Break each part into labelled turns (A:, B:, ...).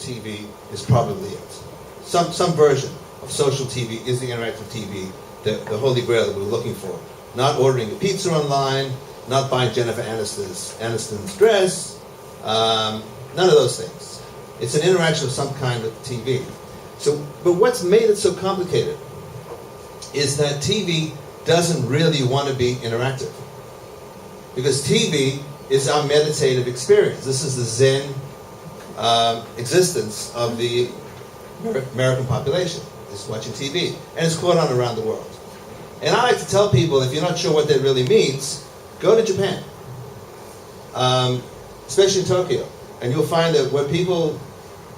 A: TV is probably it. Some version of social TV is the interactive TV, the holy grail that we're looking for. Not ordering a pizza online, not buying Jennifer Aniston's dress, none of those things. It's an interaction of some kind with the TV. But what's made it so complicated is that TV doesn't really want to be interactive. Because TV is our meditative experience. This is the Zen existence of the American population, is watching TV. And it's caught on around the world. And I like to tell people, if you're not sure what that really means, go to Japan, especially in Tokyo. And you'll find that what people,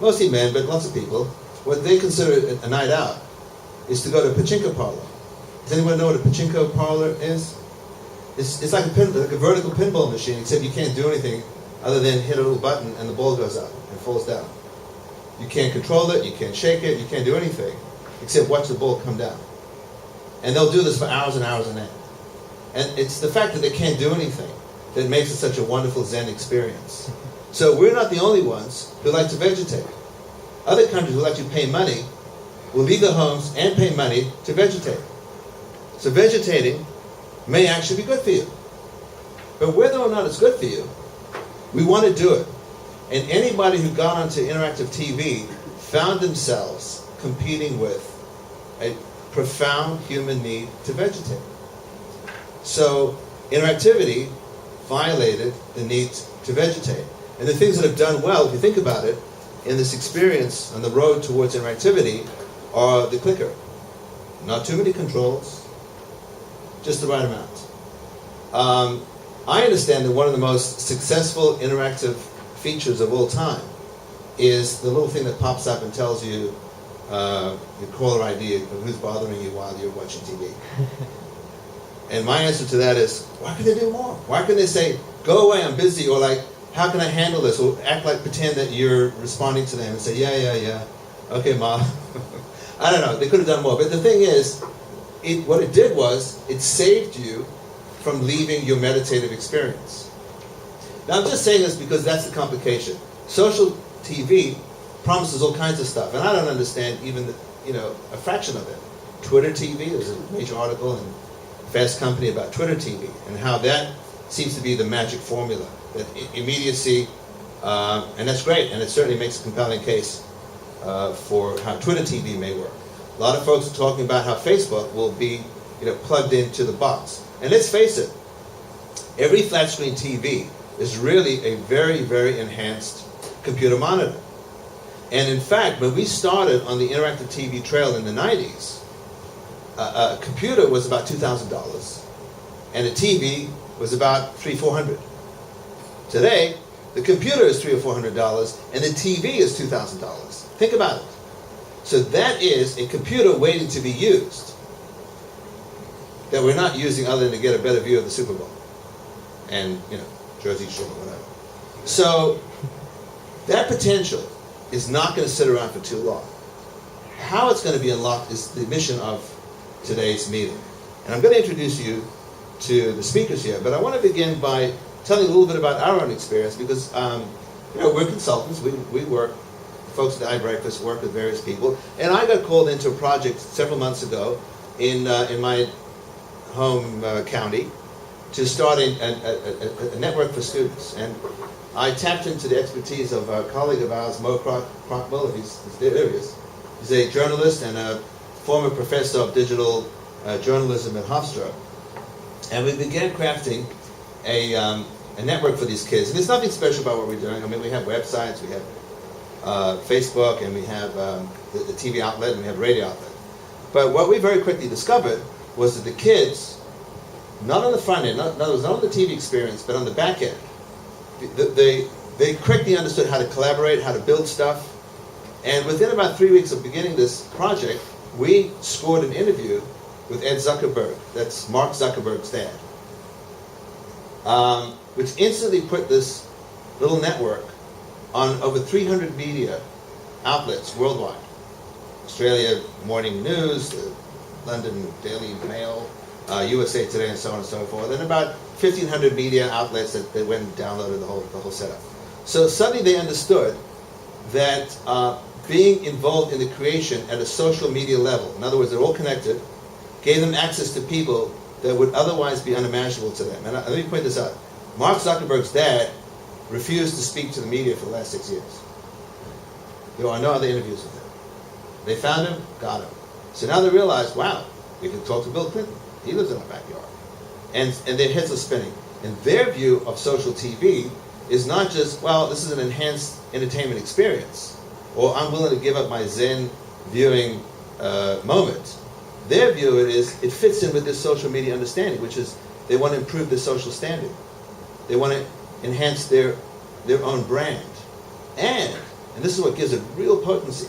A: mostly men, but lots of people, what they consider a night out is to go to a pachinko parlor. Does anyone know what a pachinko parlor is? It's like a vertical pinball machine, except you can't do anything other than hit a little button and the ball goes up and falls down. You can't control it, you can't shake it, you can't do anything except watch the ball come down. And they'll do this for hours and hours on end. And it's the fact that they can't do anything that makes it such a wonderful Zen experience. So we're not the only ones who like to vegetate. Other countries will actually pay money, will leave their homes and pay money to vegetate. So vegetating may actually be good for you. But whether or not it's good for you, we want to do it. And anybody who got onto interactive TV found themselves competing with a profound human need to vegetate. So interactivity violated the need to vegetate. And the things that have done well, if you think about it, in this experience on the road towards interactivity are the clicker. Not too many controls, just the right amount. I understand that one of the most successful interactive features of all time is the little thing that pops up and tells you your caller ID of who's bothering you while you're watching TV. And my answer to that is, why can they do more? Why can they say, go away, I'm busy, or like, how can I handle this? Or act like, pretend that you're responding to them and say, yeah, okay, Ma. I don't know, they could have done more. But the thing is, what it did was, it saved you from leaving your meditative experience. Now I'm just saying this because that's the complication. Social TV promises all kinds of stuff, and I don't understand even a fraction of it. Twitter TV, there's a major article in Fast Company about Twitter TV and how that seems to be the magic formula, that immediacy, and that's great, and it certainly makes a compelling case for how Twitter TV may work. A lot of folks are talking about how Facebook will be plugged into the box. And let's face it, every flat screen TV is really a very, very enhanced computer monitor. And in fact, when we started on the interactive TV trail in the 90s, a computer was about $2,000 and a TV was about $300-400. Today, the computer is $300 or $400 and the TV is $2,000. Think about it. So that is a computer waiting to be used that we're not using other than to get a better view of the Super Bowl and, Jersey Shore or whatever. So that potential is not going to sit around for too long. How it's going to be unlocked is the mission of today's meeting. And I'm going to introduce you to the speakers here, but I want to begin by telling you a little bit about our own experience because, we're consultants. We work, folks at IBreakfast work with various people, and I got called into a project several months ago in my home county to start a network for students. And I tapped into the expertise of a colleague of ours, Mo Crockmuller. There he is. He's a journalist and a former professor of digital journalism at Hofstra. And we began crafting a network for these kids. And there's nothing special about what we're doing. I mean, we have websites, we have Facebook, and we have the TV outlet, and we have a radio outlet. But what we very quickly discovered was that the kids, not on the front end, not on the TV experience, but on the back end, they quickly understood how to collaborate, how to build stuff. And within about 3 weeks of beginning this project, we scored an interview with Ed Zuckerberg. That's Mark Zuckerberg's dad. Which instantly put this little network on over 300 media outlets worldwide. Australia Morning News, the London Daily Mail, USA Today, and so on and so forth, and about 1,500 media outlets that went and downloaded the whole setup. So suddenly they understood that being involved in the creation at a social media level, in other words, they're all connected, gave them access to people that would otherwise be unimaginable to them. And let me point this out. Mark Zuckerberg's dad refused to speak to the media for the last 6 years. There are no other interviews with him. They found him, got him. So now they realize, wow, we can talk to Bill Clinton. He lives in our backyard. And their heads are spinning. And their view of social TV is not just, well, this is an enhanced entertainment experience, or I'm willing to give up my Zen viewing moment. Their view of it is, it fits in with this social media understanding, which is they want to improve their social standing. They want to enhance their own brand. And this is what gives it real potency,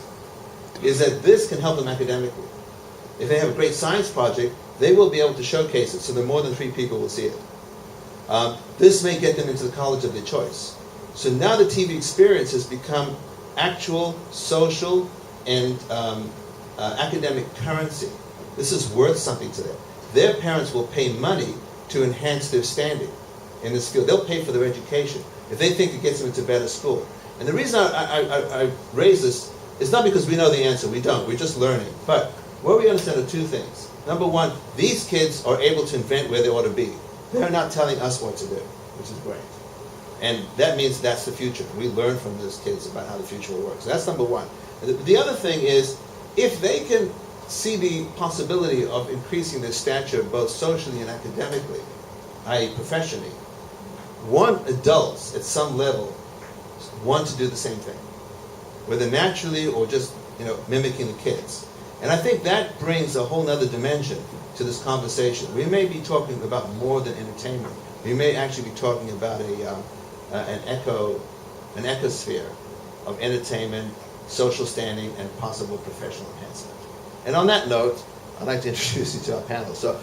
A: is that this can help them academically. If they have a great science project, they will be able to showcase it so that more than 3 people will see it. This may get them into the college of their choice. So now the TV experience has become actual social and academic currency. This is worth something to them. Their parents will pay money to enhance their standing in this field. They'll pay for their education if they think it gets them into better school. And the reason I raise this is not because we know the answer. We don't. We're just learning. But what we understand are 2 things. Number one, these kids are able to invent where they ought to be. They're not telling us what to do, which is great. And that means that's the future. We learn from those kids about how the future will work. So that's number one. The other thing is, if they can see the possibility of increasing their stature both socially and academically, i.e. professionally, adults at some level want to do the same thing, whether naturally or just mimicking the kids. And I think that brings a whole other dimension to this conversation. We may be talking about more than entertainment. We may actually be talking about an ecosphere of entertainment, social standing, and possible professional enhancement. And on that note, I'd like to introduce you to our panel. So